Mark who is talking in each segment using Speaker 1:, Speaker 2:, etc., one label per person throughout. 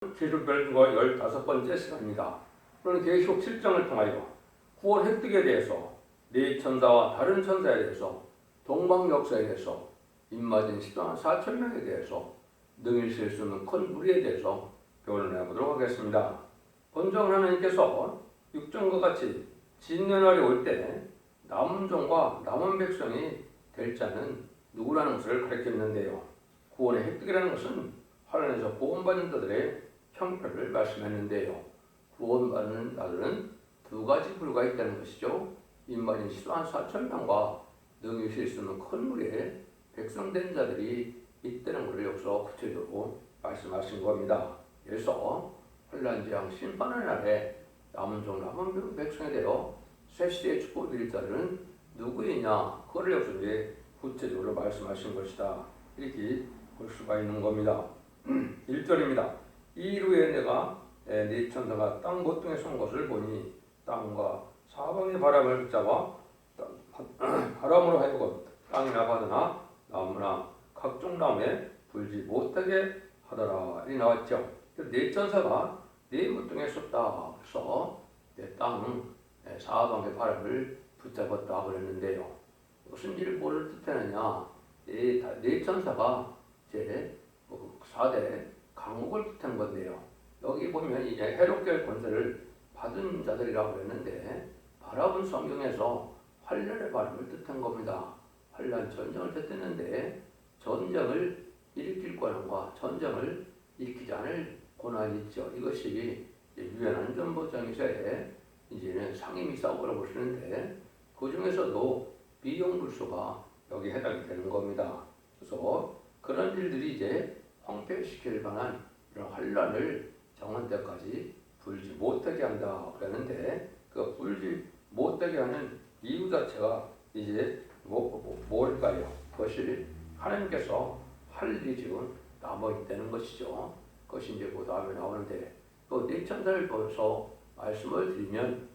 Speaker 1: 기술별과 15번째 시간입니다. 오늘 계시록 7장을 통하여 구원 획득에 대해서 네 천사와 다른 천사에 대해서 동방 역사에 대해서 입맞은 104,000명에 대해서 능히 실 수 있는 큰 무리에 대해서 교훈을 해보도록 하겠습니다. 본정 하나님께서 육정과 같이 진노의 날이 올 때 남은 종과 남은 백성이 될 자는 누구라는 것을 가르쳤는데요. 구원의 획득이라는 것은 하나님에서 구원받는 자들의 형편을 말씀했는데요. 구원받는 자들은 두 가지 부류가 있다는 것이죠. 입맞은 104,000명과 능히 실 수 있는 큰 무리에 백성된 자들이 있다는 것을 여기서 구체적으로 말씀하신 겁니다. 그래서 환난재앙 심판의 날에 남은 종 남은 백성에 대하여 새 시대의 축복을 드릴 자들은 누구이냐, 그걸 여기서 이제 구체적으로 말씀하신 것이다, 이렇게 볼 수가 있는 겁니다. 1절입니다. 이후에 내가 네 천사가 땅 모퉁이에 선 것을 보니 땅과 사방의 바람을 붙잡아 바람으로 하여금 땅이나 바다나 나무나 각종 나무에 불지 못하게 하더라, 이 나왔죠. 네 천사가 네 모퉁이에 섰다. 그래서 땅 사방의 바람을 붙잡았다 그랬는데요. 무슨 일을 뭘 뜻하느냐? 네 천사가 이제 4대 강국을 뜻한 건데요. 여기 보면 이제 헤롯계의 권세를 받은 자들이라고 그랬는데, 바라본 성경에서 환란의 바람을 뜻한 겁니다. 환란, 전쟁을 뜻했는데 전쟁을 일으킬 권한과 전쟁을 일으키지 않을 고난이 있죠. 이것이 유엔 안전보장의사에 이제는 상임위 사고라고 보시는데, 그 중에서도 비용불소가 여기 해당이 되는 겁니다. 그래서 그런 일들이 이제 황폐시킬 만한 이런 환란을 정한 때까지 불지 못하게 한다 그랬는데, 그 불지 못하게 하는 이유 자체가 이제 뭘까요? 그것이 하나님께서 할 일이 지금 남아있다는 것이죠. 그것이 이제 그 다음에 나오는데, 또 네 천사를 보여서 말씀을 드리면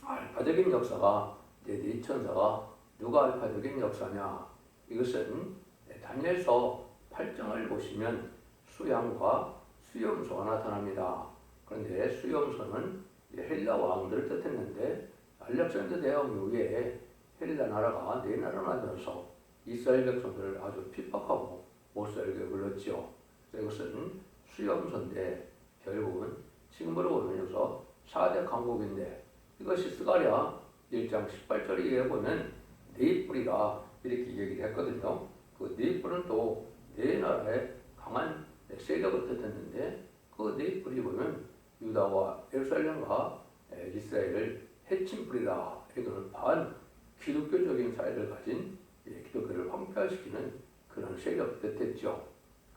Speaker 1: 알파적인 역사가 이제 네 천사가 누가 알파적인 역사냐? 이것은 다니엘서 8장을 보시면 수양과 수염소가 나타납니다. 그런데 수염소는 헬라 왕들을 뜻했는데, 알렉산더 대왕 이후에 헬라 나라가 네 나라가 되어서 이스라엘 백성들을 아주 핍박하고 못살게 굴렀죠. 이것은 수염소인데 결국은 지금으로 보면 여기서 4대 강국인데, 이것이 스가랴 1장 18절에 보면 네 뿔이라 이렇게 얘기를 했거든요. 그 네 뿔은 또 네 나라의 강한 세력을 뜻했는데, 그 네 뿔이 보면 유다와 예루살렘과 이스라엘을 해친 뿔이다. 이거는 반 기독교적인 사회를 가진 기독교를 황폐화시키는 그런 세력을 뜻했죠.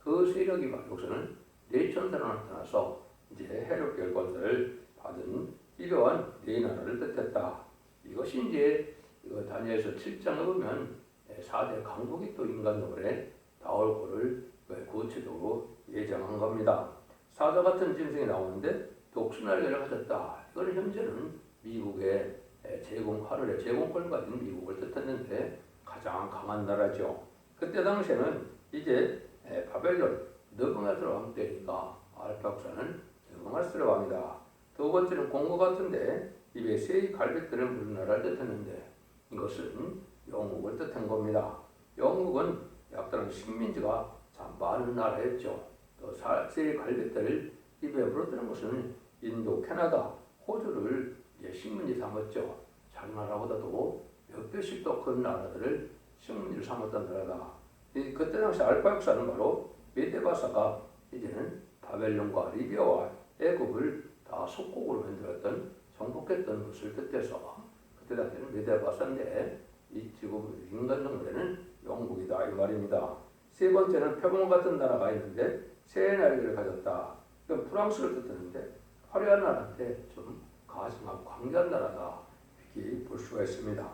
Speaker 1: 그 세력이 여기서는 네 천사로 나타나서 이제 헤롯계의 권세를 받은 이러한 네 나라를 뜻했다. 이것이 이제 다니엘서 7장에 보면 4대 강국이 또 인간적으로 나올 거를 구체적으로 예정한 겁니다. 사자 같은 짐승이 나오는데 독수날개를 가졌다. 이거는 현재는 미국의 하늘의 제공권을 가진 미국을 뜻했는데 가장 강한 나라죠. 그때 당시에는 이제 바벨론 느부갓네살 왕 때니까 알팍사는 느부갓네살 왕이다. 두 번째는 공고 같은데 입에 새 갈빗들을 물은 나라를 뜻했는데, 이것은 영국을 뜻한 겁니다. 영국은 약다른 식민지가 참 많은 나라였죠. 또 새 갈빗들을 입에 물었다는 것은 인도, 캐나다, 호주를 이제 식민지 삼았죠. 자기 나라보다도 몇 배씩 더 큰 나라들을 식민지를 삼았던 나라다. 그때 당시 알파 역사는 바로 메데바사가 이제는 바벨론과 리비아와 애굽을 다 속국으로 만들었던, 정복했던 것을 뜻해서 그때 당시에는 메데바사인데, 이 지금 인간 정도는 영국이다 이 말입니다. 세 번째는 표범 같은 나라가 있는데 새 날개를 가졌다. 이건 프랑스를 뜻하는데 화려한 나라인데 좀 가증하고 광대한 나라다, 이렇게 볼 수가 있습니다.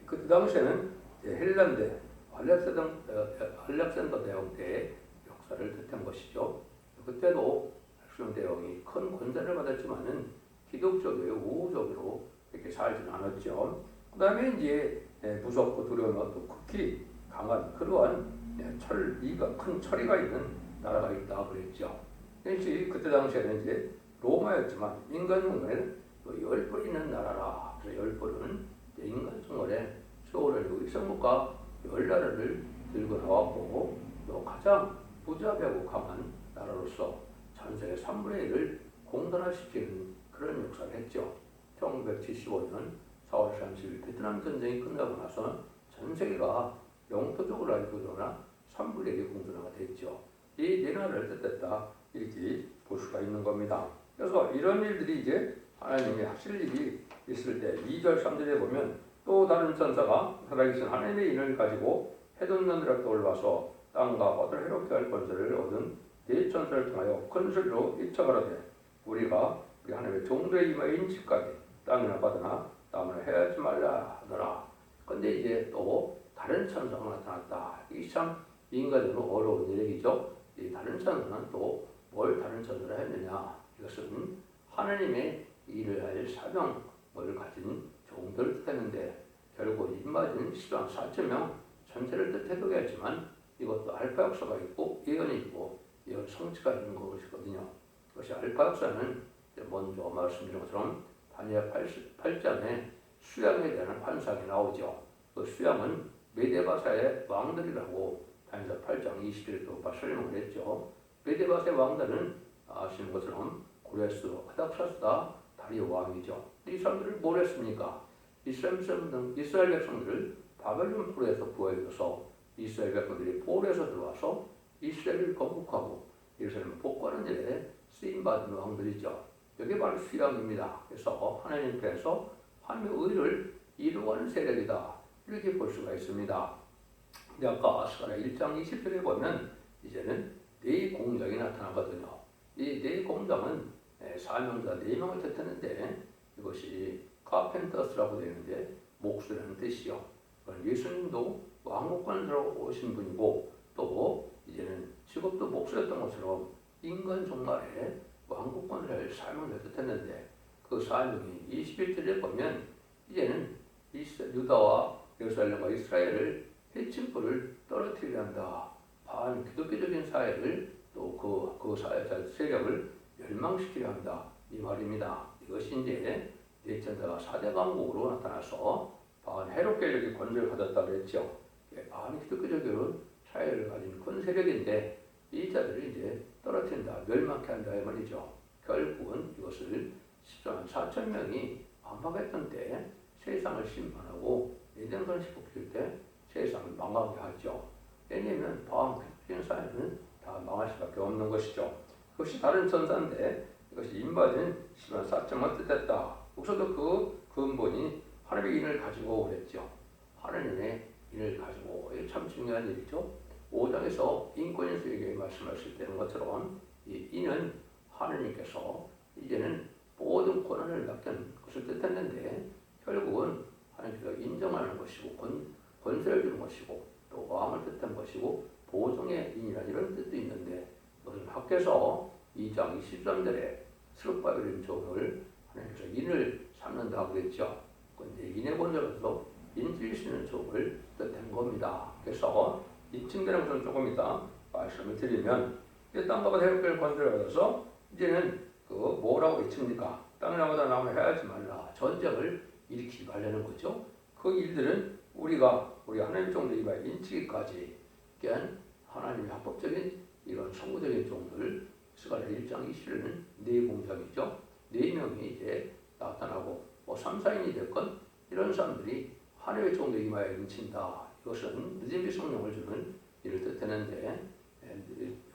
Speaker 1: 그때 당시에는 헬란대 알렉산더 대왕 때의 역사를 뜻한 것이죠. 그때도 알렉산더 대왕이 큰 권세를 받았지만은 기독적이고 우호적으로 이렇게 살지는 않았죠. 그 다음에 이제 무섭고 두려운 또 극히 강한 그러한 큰 처리가 있는 나라가 있다 그랬죠. 그때 당시에는 이제 로마였지만 인간 정말에는 열 뿌리는 나라라. 그래서 열 뿌리는 인간 정말에 소를 성국과 열 나라를 들고 나왔고 또 가장 부자되고 강한 나라로서 전 세계 3분의 1을 공산화시키는 그런 역사를 했죠. 1975년 4월 30일 베트남 전쟁이 끝나고 나서 전 세계가 영토적으로 알고도나 3분의 1이 공산화가 됐죠. 이 네 나라를 뜻했다 이렇게 볼 수가 있는 겁니다. 그래서 이런 일들이 이제 하나님이 하실 일이 있을 때 2절 3절에 보면 또 다른 천사가 살아계신 하나님의 인을 가지고 해돋는이라 떠올라서 땅과 바다를 해롭게 할 권세를 얻은 네 천사를 통하여 큰 소리로 일쳐가라되 우리가 우리 하나님의 종들의 이마에 인치까지 땅이나 바다나 나무나 해하지 말라 하더라. 근데 이제 또 다른 천사가 나타났다. 이게 참 인간으로 어려운 얘기죠. 이 다른 천사는 또 뭘 다른 천사를 했느냐? 이것은 하나님의 일을 할 사명을 가진 종들을 뜻했는데 결국 입맞은 10만 4천 명 전체를 뜻해보게 했지만 이것도 알파 역사가 있고 예언이 있고 예언 성취가 있는 것이거든요. 그것이 알파 역사는 먼저 말씀드린 것처럼 다니엘 8장에 수양에 대한 환상이 나오죠. 그 수양은 메데바사의 왕들이라고 다니엘 8장 21절 설명을 했죠. 메데바사의 왕들은 아시는 것처럼 고레스, 아닥사스다, 다리오 왕이죠. 이 사람들을 뭘 했습니까? 이스라엘 백성들을 바벨론 포로에서 구해줘서 이스라엘 백성들이 포로에서 들어와서 이스라엘을 건국하고 예루살렘을 복구하는 일에 쓰임받은 왕들이죠. 이게 바로 수양입니다. 그래서 하나님께서 하나님의 의를 이루어가는 세력이다. 이렇게 볼 수가 있습니다. 근데 아까 스가랴 1장 20절에 보면 이제는 네 공장이 나타나거든요. 이 네 공장은 사명자 4명을 뜻했는데 이것이 카펜터스라고 되는데 목수라는 뜻이요. 예수님도 왕국관으로 오신 분이고 또 이제는 직업도 목수였던 것처럼 인간 종말에 왕국관을 할 사명을 뜻했는데 그 사명이 21절에 보면 이제는 유다와 예루살렘과 이스라엘을 해친불을 떨어뜨려야 한다. 반기독교적인 사회를 또 그 사회 세력을 멸망시키려 한다. 이 말입니다. 이것이 이제 예천사가 4대 강국으로 나타나서 반해롭계력이 권세를 가졌다고 그랬죠. 반기독교적인 사회를 가진 큰 세력인데 이 자들을 이제 떨어뜨린다, 멸망케 한다 이 말이죠. 결국은 이것을 14만 4천 명이 반박했던 때 세상을 심판하고 예정선식 뽑힐 때 세상을 망하게 하죠. 왜냐하면 반기독교적인 사회는 다 망할 수밖에 없는 것이죠. 그것이 다른 천사인데 이것이 인바된 10만 4천만 뜻했다. 여기서도 그 근본이 하나님의 인을 가지고 그랬죠. 하나님의 인을 가지고 이게 참 중요한 일이죠. 5장에서 인권인수에게 말씀하실 때는 것처럼 이 인은 하나님께서 이제는 모든 권한을 맡긴 것을 뜻했는데 결국은 하나님께서 인정하는 것이고 권세를 주는 것이고 또 왕을 뜻한 것이고 보증의 인이라는 이런 뜻도 있는데 그것은 밖에서 2장 23절에 스룹바벨의 종을 하나님께서 인을 삼는다고 그랬죠. 그런데 인의 본절에서 인질시는 종을 뜻한 겁니다. 그래서 인칭되는 것은 조금 이따 말씀을 드리면 땅과 바다 해롭게 권세를 받아서 이제는 그 뭐라고 외칩니까? 땅이나 바다 나무나 해하지 말라. 전쟁을 일으키지 말라는 거죠. 그 일들은 우리 하나님 종들 이마에 인치기까지 하나님의 합법적인 이런 성구적인 종들 스가랴 1장 20절에는 네 공장이죠. 4명이 이제 나타나고 3, 4인이 됐건 이런 사람들이 하나님의 종들 이마에 인친다. 이것은 늦은비 성령을 주는 일을 뜻하는데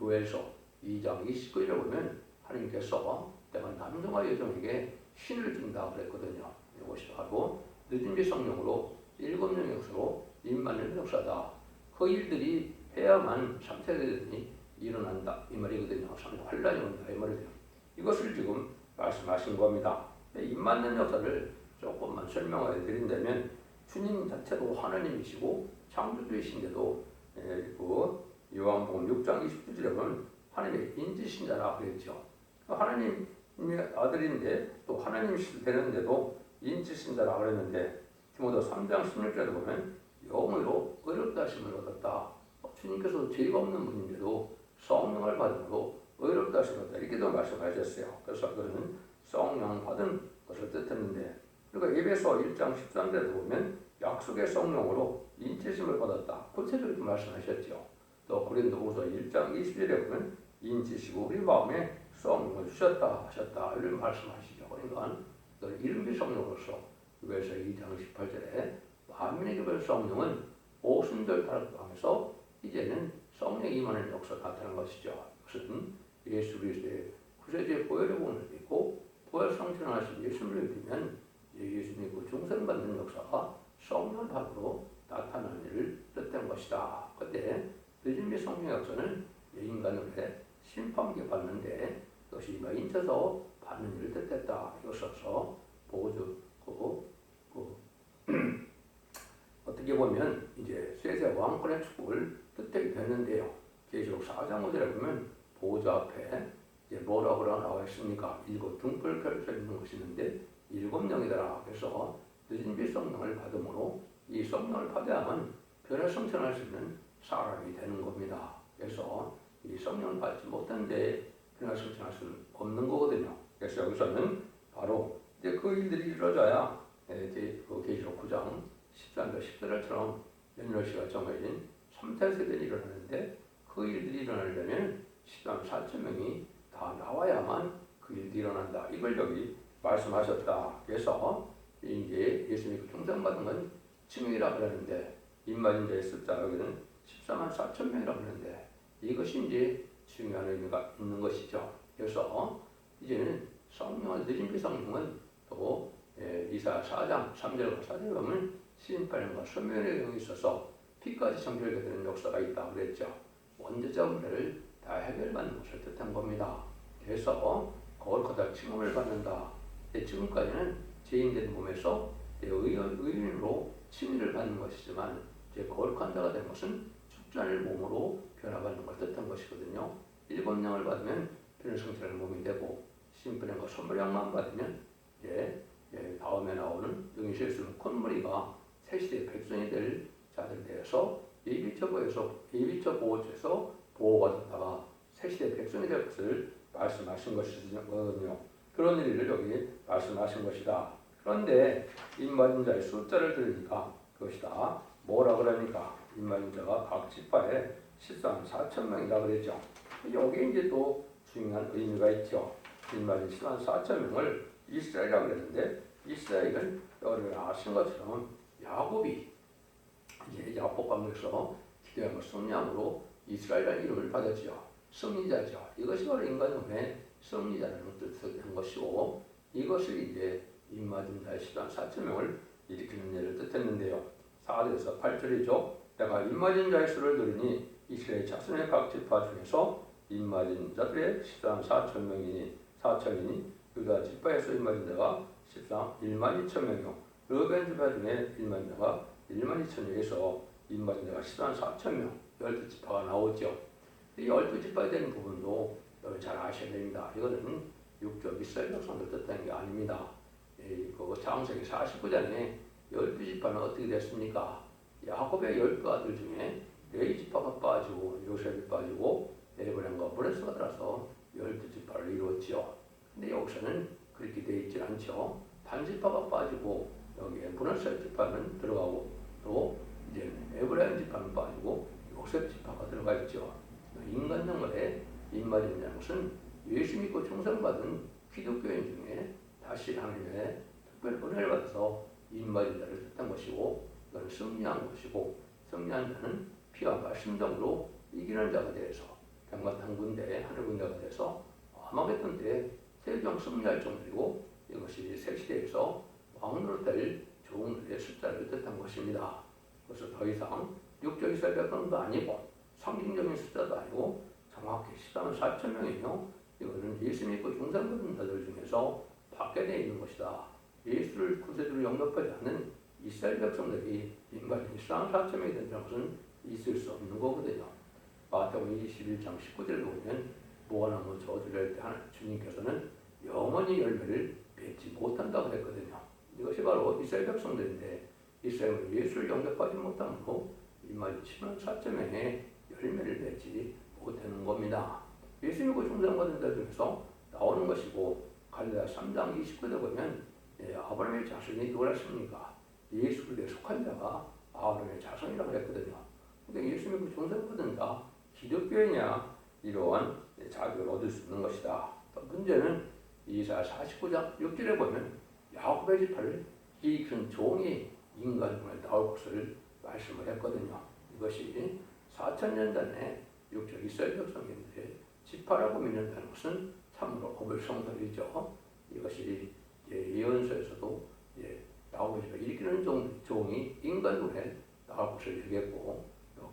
Speaker 1: 요엘서 2장 29절에 보면 하나님께서 내가 남성과 여성에게 신을 준다 그랬거든요. 이것이 바로 늦은비 성령으로 7명의 역사로 임하는 역사다. 그 일들이 해야만 3세대들이 일어난다 이 말이거든요. 환란이 온다 이 말이에요. 이것을 지금 말씀하신 겁니다. 입 맞는 역사를 조금만 설명해 드린다면 주님 자체로 하나님이시고 창조주이신데도 그 요한복음 6장 29절에 보면 하나님의 인지신자라 그랬죠. 하나님의 아들인데 또 하나님이 되는데도 인지신자라 그랬는데 디모데 3장 16절에 보면 영으로 어렵다 하심을 얻었다. 주님께서 죄가 없는 분인데도 성령을 받음으로 의롭다 하시다 이렇게도 말씀하셨어요. 그래서 그는 성령 받은 것을 뜻했는데, 그리고 에베소 1장 13절에 보면 약속의 성령으로 인치심을 받았다. 구체적으로 말씀하셨죠. 또 고린도후서 1장 20절에 보면 인치시고 우리 마음에 성령을 주셨다 하셨다 이런 말씀하시죠. 그러니까 또 이름의 성령으로서 그래서 2장 18절에 만민에게 별 성령은 오순절 타락도 하면서 이제는 성령이 임하는 역사가 나타난 것이죠. 이것은 예수 그리스도의 구세주의 보혈의 복음을 믿고 부활 성천하신 예수를 믿으면 예수 믿고 중생받는 역사가 성령 받으로 나타나는 일을 뜻한 것이다. 그때 늦은비 성령 역사는 인간으로의 심판기 받는데 그것이 인쳐서 받는 일을 뜻했다. 이것으로서 보주 어떻게 보면 이제 세세 왕권의 축복을 뜻하게 되는데요. 계시록 4장 5절에 보면 보좌 앞에 이제 뭐라고 나와 있습니까? 7 등불 펼쳐 있는 것이 있는데 7명이더라. 그래서 늦은비 성령을 받음으로 이 성령을 받아야만 변화 성천할 수 있는 사람이 되는 겁니다. 그래서 이 성령을 받지 못한데 변화 성천할 수 없는 거거든요. 그래서 여기서는 바로 이제 그 일들이 이루어져야 이제 그 계시록 9장 13절 10절처럼 연료시가 정해진 3차 세대는 일어나는데 그 일들이 일어나려면 10만 4천 명이 다 나와야만 그 일들이 일어난다. 이걸 여기 말씀하셨다. 그래서 이제 예수 믿고 중생받은 건 층이라 그러는데 임마진 자의 숫자 여기는 14만 4천 명이라 그러는데 이것이 이제 중요한 의미가 있는 것이죠. 그래서 이제는 성령은 늦은비 성령은 또 이사 4장 3절과 4절에 보면 심판과 소멸의 영이 있어서 피까지 정결되게 되는 역사가 있다고 그랬죠. 원죄자 문제를 다 해결받는 것을 뜻한 겁니다. 그래서 거룩하다 칭함을 받는다. 지금까지는 죄인된 몸에서 의인으로 칭의를 받는 것이지만 이제 거룩한 자가 된 것은 죽지 않을 몸으로 변화받는 걸 뜻한 것이거든요. 7명을 받으면 변화성찰의 몸이 되고 심판과 선물량만 받으면 다음에 나오는 영이실 수 있는 콧머리가 새시대의 백성이 될 자들 대해서 예비처 보호처에서 보호받았다가 새시대의 백성이 될 것을 말씀하신 것이거든요. 그런 일을 여기 말씀하신 것이다. 그런데 임맞은 자의 숫자를 들으니까 그것이다. 뭐라 그러니까 임맞은 자가 각 지파에 14만 4천 명이라 그랬죠. 여기 이제 또 중요한 의미가 있죠. 임맞은 14만 4천 명을 이스라엘이라고 그랬는데 이스라엘은 여러분이 아시는 것처럼 야곱이 이제 야곱 방에서 기대하고 승리함으로 이스라엘이라는 이름을 받았죠. 승리자죠. 이것이 바로 인간의 승리자라는 뜻을 한 것이고 이것을 이제 임맞은 자의 14만 4천 명을 일으키는 예를 뜻했는데요. 4절에서 8절이죠. 내가 임맞은 자의 수를 들으니 이스라엘 자손의 각 지파 중에서 임맞은 자들의 14만 4천 명이니 유다 지파에서 임맞은 자가 1만 2천 명이요 르벤 지파 중에 임맞은 자가 1만 2천 명에서 임맞은 자가 14만 4천 명 12지파가 나오죠. 이 12지파에 대한 부분도 여러분 잘 아셔야 됩니다. 이거는 육적 이스라엘 백성들 뜻하는 게 아닙니다. 창세기 49장에 12지파는 어떻게 됐습니까? 야곱의 10그 아들 중에 레위 지파가 빠지고 요셉이 빠지고 에브라임과 브레스가 들어서 12지파를 이루었지요. 근데 여기서는 그렇게 되어 있지 않죠. 단지파가 빠지고 여기에 브레스 지파는 들어가고 또 이제 에브라임 지파는 빠지고 요셉 지파가 들어가 있죠. 인간 영혼에 임맞은 것은 예수 믿고 충성받은 기독교인 중에 다시 하나님의 특별히 은혜를 받아서 임맞은 자를 뜻한 것이고 이건 승리한 것이고 승리한 자는 피와 말씀정으로 이기는 자가 되어서 병마탄 군대 하늘 군대가 돼서 아마겟돈 때 세종 승리할 정도이고 이것이 새 시대에서 왕으로 될 종들의 숫자를 뜻한 것입니다. 그래서 더 이상 육적 이스라엘 백성도 아니고 상징적인 숫자도 아니고 정확히 14만 4천 명이며 이거는 예수 믿고 중생받은 자들 중에서 밖에 되어 있는 것이다. 예수를 구세주로 영접하지 않는 이스라엘 백성들이 인간이 14만 4천 명이 된다는 것은 있을 수 없는 거거든요. 마태복음 21장 19절에 보면 무화나무 저주를 할 때 주님께서는 영원히 열매를 맺지 못한다고 했거든요. 이것이 바로 이스라엘 백성들인데 이스라엘은 예수를 영접하지 못함으로 인간이 14만 4천 명의 열매를 맺지 못하는 겁니다. 예수님이 그 중생받은 자 중에서 나오는 것이고 갈라디아 3장 29절 보면 아브라함의 자손이 누구랬습니까? 예수 그리스도에 속한 자가 아브라함의 자손이라고 했거든요. 근데 예수님이 그 중생받은 자 기독교인이야 이러한 자격을 얻을 수 있는 것이다. 또 문제는 이사야 49장 6절에 보면 야곱의 지파를 일으킨 종이 인간 중에 나올 것을 말씀을 했거든요. 이것이 4,000년 전에 육적 이스라엘 백성인데 지파라고 믿는다는 것은 참으로 어불성설이죠. 이것이 예언서에서도 야곱의 지파 일으키는 종이 인간 중에 나올 것을 얘기했고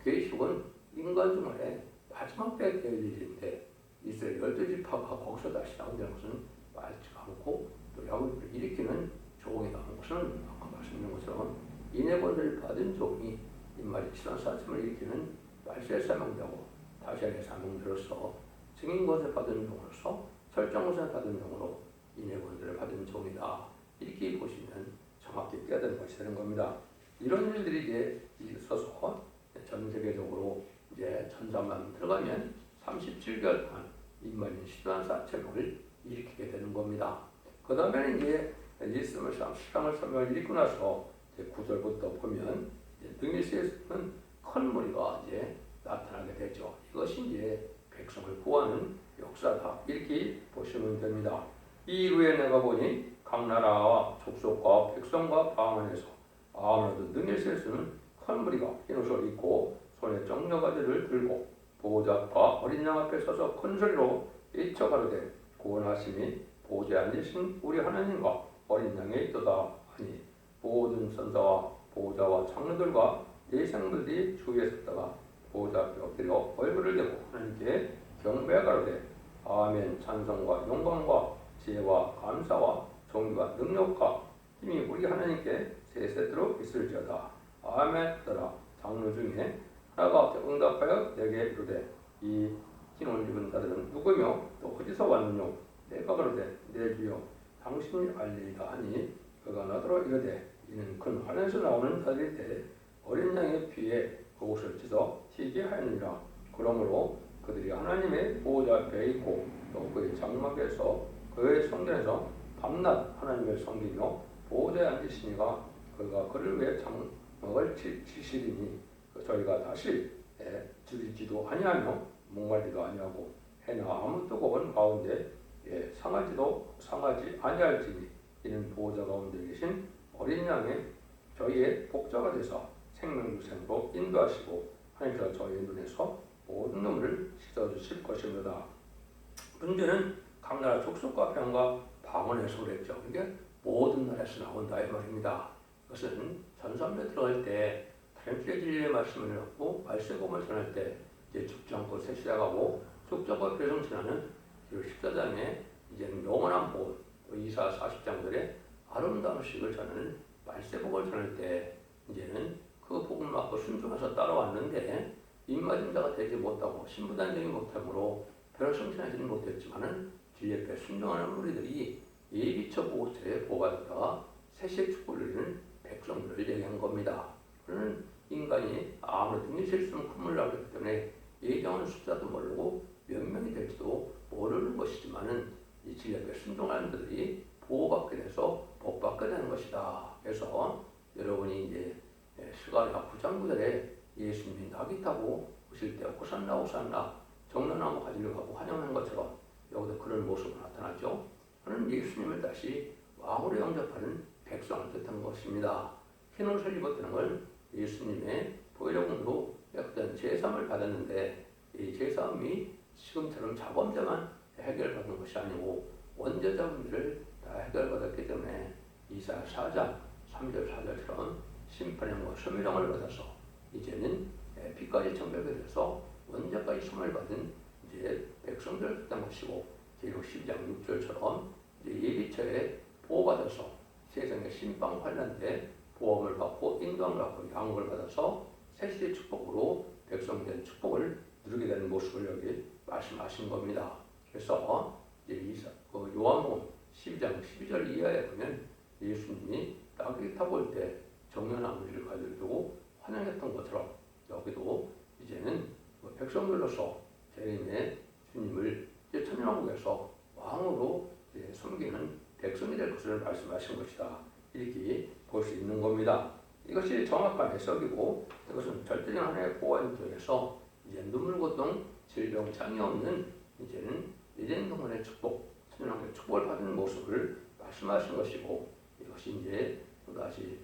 Speaker 1: 계시록은 인간 중에 마지막 때에 되어질 일인데 이스라엘 12지파가 거기서 다시 나온다는 것은 맞지가 않고 또 야곱을 일으키는 종이 나온 것은 아까 말씀드린 것처럼 인의 권세를 받은 종이 인마리 치란 사람을 일으키는 말세의 사명자고 다시아의 사명자로서 증인 권세 받은 종으로서 설정 권세 받은 종으로 인의 권세를 받은 종이다. 이렇게 보시면 정확히 깨닫는 것이 되는 겁니다. 이런 일들이 이제 있어서 전 세계적으로 이제 전자만 들어가면 37개월 동안 인마린 시도한 사체를 일으키게 되는 겁니다. 그 다음에는 이제 예수님을 시간을 설명을 읽고 나서 9절부터 보면 등일시에서는 큰 무리가 이제 나타나게 되죠. 이것이 이제 백성을 구하는 역사다. 이렇게 보시면 됩니다. 이 이후에 내가 보니 각 나라와 족속과 백성과 방언에서 아무래도 등일시에서는 큰 무리가 흰 옷을 입고 손에 정려가지를 들고 보호자 앞과 어린 양 앞에 서서 큰 소리로 외쳐가로되 구원하심이 보좌에 앉으신 우리 하나님과 어린 양에 있도다 하니 모든 선사와 보호자와 장로들과 내생들이 주위에 섰다가 보호자 앞에 엎드려 얼굴을 대고 하나님께 경배하가로되 아멘. 찬송과 영광과 지혜와 감사와 존귀와 능력과 힘이 우리 하나님께 세세토록 있을지어다. 아멘 하더라. 장로 중에 하나가 응답하여 내게 이르되 이 흰옷 입은 자들은 누구며 또 어디서 왔느뇨? 내가 그러되 내 주여 당신이 알리이다 하니 그가 나더러 이르되 이는 큰 환에서 나오는 자들일 때 어린 양의 피에 그 옷을 찢어 튀게 하였느니라. 그러므로 그들이 하나님의 보호자 앞에 있고 또 그의 장막에서 그의 성전에서 밤낮 하나님을 섬기며 보호자에 앉으시니가 그가 그를 위해 장막을 치시리니 저희가 다시 줄이지도 아니하며 목말지도 아니하고 해나 아무 뜨거운 가운데 상하지 아니할지니 이는 보호자 가운데 계신 어린 양의 저희의 복자가 되사 생명유생으로 인도하시고 하나님께서 저희의 눈에서 모든 눈물을 씻어주실 것입니다. 문제는 각 나라 족속과 병과 방언에서 그랬죠. 이게 모든 나라에서 나온다 이 말입니다. 이것은 전선에 들어갈 때 다른끼리 진리의 말씀을 갖고 말세공을 전할 때 이제 죽지 않고 새 시작하고 족장과 배송 전하는 14장에 이제는 영원한 복음, 또 이사 40장들의 아름다운 식을 전하는 말세복을 전할 때 이제는 그 복음을 받고 순종해서 따라왔는데 입맞은 자가 되지 못하고 신부단되지 못하므로 별을 성취하지는 못했지만은 진리 앞에 순종하는 우리들이 예비처 보호처에 보호받다가 새시의 축복을 누리는 백성들을 얘기한 겁니다. 그러는 인간이 아무래도 등일실수는 큰물 나기 때문에 예정한 숫자도 모르고 몇 명이 될지도 모르는 것이지만은 이 진리 앞에 순종하는 자들이 보호받게 돼서 복받게 되는 것이다. 그래서 여러분이 이제 스가랴 9장 9절에 예수님이 나귀 타고 오실 때 호산나 호산나 정나무 가지러 가고 환영한 것처럼 여기도 그런 모습이 나타나죠. 그는 예수님을 다시 왕으로 영접하는 백성을 뜻한 것입니다. 흰 옷을 입었다는 건 예수님의 보혈용으로 어떤 제사함을 받았는데 이 제사함이 지금처럼 자범자만 해결받는 것이 아니고 원죄자분들을 다 해결받았기 때문에 이사야 4장 3절 4절처럼 심판형과 소멸형을 받아서 이제는 피까지 청백이 돼서 원죄까지 소멸 받은 이제 백성들을 뜻한 것이고 계시록 12장 6절처럼 이제 예비처에 보호받아서 세상의 심판 환란 때 보험을 받고 인도함을 받고 양육을 받아서 새시의 축복으로 백성된 축복을 누리게 되는 모습을 여기 말씀하신 겁니다. 그래서 이제 요한복음 12장 12절 이하에 보면 예수님이 나귀 타고 올 때 정연나무를 가지고 환영했던 것처럼 여기도 이제는 백성들로서 재림의 주님을 이제 천년왕국에서 왕으로 이제 섬기는 백성이 될 것을 말씀하신 것이다. 이렇게 볼 수 있는 겁니다. 이것이 정확한 해석이고 이것은 절대적 하나의 보완 속에서 이제 눈물, 고통, 질병, 장애 없는 이제는 예전 동안의 축복, 천년왕국의 축복을 받는 모습을 말씀하신 것이고 이것이 이제 또다시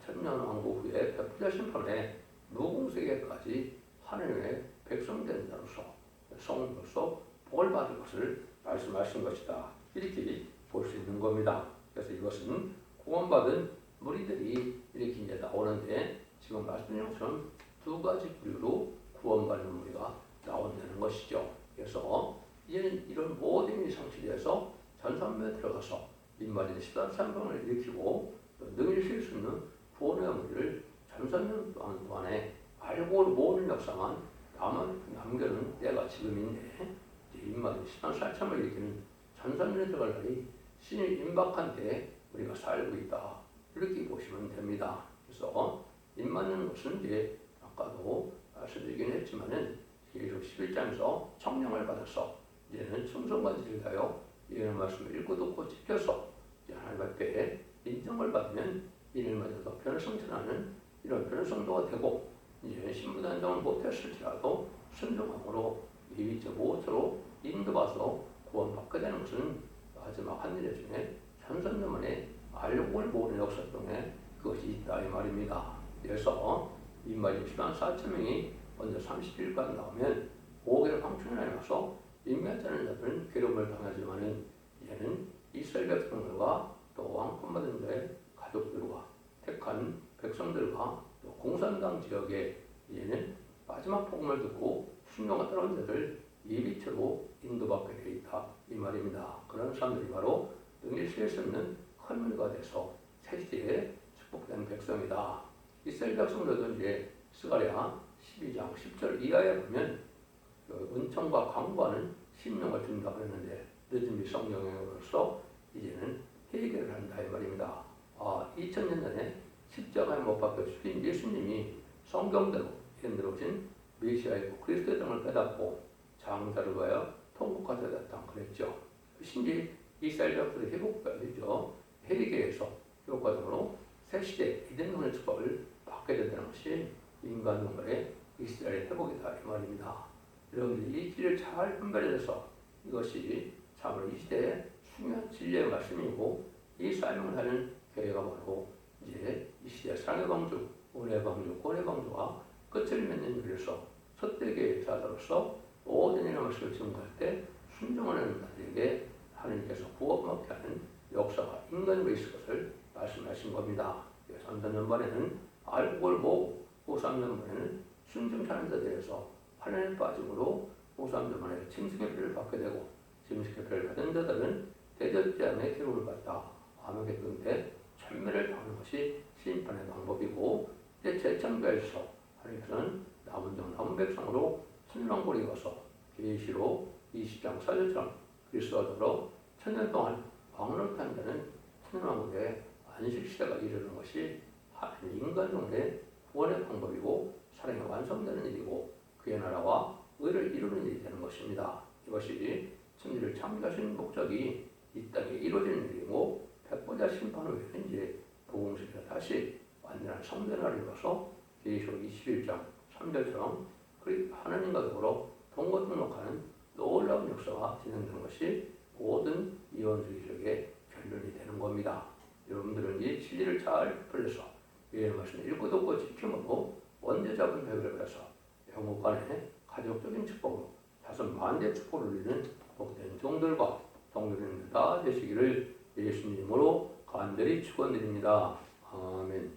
Speaker 1: 천년왕국 후에 백부자 심판에 무공세계까지 하나님의 백성 된 자로서 성도로서 복을 받을 것을 말씀하신 것이다. 이렇게 볼 수 있는 겁니다. 그래서 이것은 구원받은 무리들이 이렇게 이제 나오는데 지금 말씀드린 것처럼 두 가지 부류로 구원받는 무리가 나온다는 것이죠. 그래서 이제는 이런 모든 일이 성취돼서 전산면에 들어가서 인마진 13상병을 일으키고 능히 쉴 수 있는 구원의 무리를 전산면 동안에 알고 모으는 역사만 남겨놓은 때가 지금인데 인마진 13상병을 일으키는 전산면에 들어갈 날이 신이 임박한 때에 우리가 살고 있다. 이렇게 보시면 됩니다. 그래서 임맞는 것은 이제 아까도 말씀드리긴 했지만은 계속 11장에서 청령을 받아서 이제는 충성과 지혜하여 이런 말씀을 읽고 듣고 지켜서 이제 하나님 앞에 인정을 받으면 이를 맞아서 변성천하는 이런 변성도가 되고 이제 신부단정을 못했을지라도 순종함으로 이위적 모처로 인도받아서 구원받게 되는 것은 마지막 한 일 중에 천선년만에 알력을 모으는 역사 중에 그것이 있다 이 말입니다. 그래서 인마진 10만 4천 명이 먼저 30일까지 나오면 5개월 황충년에 와서 인면자는 자들은 괴로움을 당하지만은 이제는 이스라엘 백성들과 또 왕권받은 자의 가족들과 택한 백성들과 또 공산당 지역에 이제는 마지막 복음을 듣고 순종을 따른 자들 예비처로 인도받게 되어 있다 이 말입니다. 그런 사람들이 바로 능히 쉴 수 있는 큰 무리가 돼서 새시대에 축복된 백성이다. 이스라엘 백성들도 이제 스가랴 12장 10절 이하에 보면 은총과 강구하는 심령을 준다고 했는데 늦은 성령으로서 이제는 해결을 한다 이 말입니다. 2000년 전에 십자가에 못 박혀 죽인 예수님이 성경대로 현대로신 메시아이고 그리스도의 등을 깨닫고 장자를 위하여 통곡하셔야 됐다 그랬죠. 신지 이스라엘 백성의 회복까지죠. 회개에서 회복 과정으로 새시대 이den동의 축복을 받게 된다는 것이 인간 동물의 이스라엘의 회복이다 이 말입니다. 여러분들이 이 길을 잘 분별해서 이것이 참으로 이 시대의 중요한 진리의 말씀이고 이 사명을 하는 교회가 바로 이제 이 시대의 사랑의 방주, 은혜의 방주, 권의 방주와 끝을 맺는 일에서 첫대교의 사자로서 모든 이런 말씀을 증거할 때 순종하는 자들에게 하나님께서 구원받게 하는 역사가 인간으로 있을 것을 말씀하신 겁니다. 3년반에는 알고를 모으고 3년반에는 순종하는 자들에서 환란에 빠짐으로 3년반에 짐승의 피를 받게 되고 짐승의 피를 받은 자들은 대적자의 괴로움을 받다. 암흑의 끝에 천매를 당하는 것이 심판의 방법이고 이제 재창조해서 하나님께서는 남은 종 남은 백성으로 천년왕국에 가서 계시로 20장 4절처럼 그리스도와 더불어 천년 동안 왕노릇하는 자는 천년왕국의 안식시대가 이르는 것이 하나님 인간종의 구원의 방법이고 사랑이 완성되는 일이고 그의 나라와 의를 이루는 일이 되는 것입니다. 이것이 천지를 창조하신 목적이 이 땅에 이루어지는 일이고 백보자 심판 후에는 이제 복음시대가 다시 완전한 성전을 이루어서 계시록 21장 3절처럼 하나님과 더불어 동거등록하는 놀라운 역사가 진행되는 것이 모든 이원주의적의 결론이 되는 겁니다. 여러분들은 이 진리를 잘 풀려서 이 말씀을 읽고 듣고 지킴으로 원죄 잡은 배우를 해서 영국 간의 가족적인 축복으로 5만대 축복을 누리는 복된 종들과 동료들이 다 되시기를 예수님으로 간절히 축원드립니다. 아멘.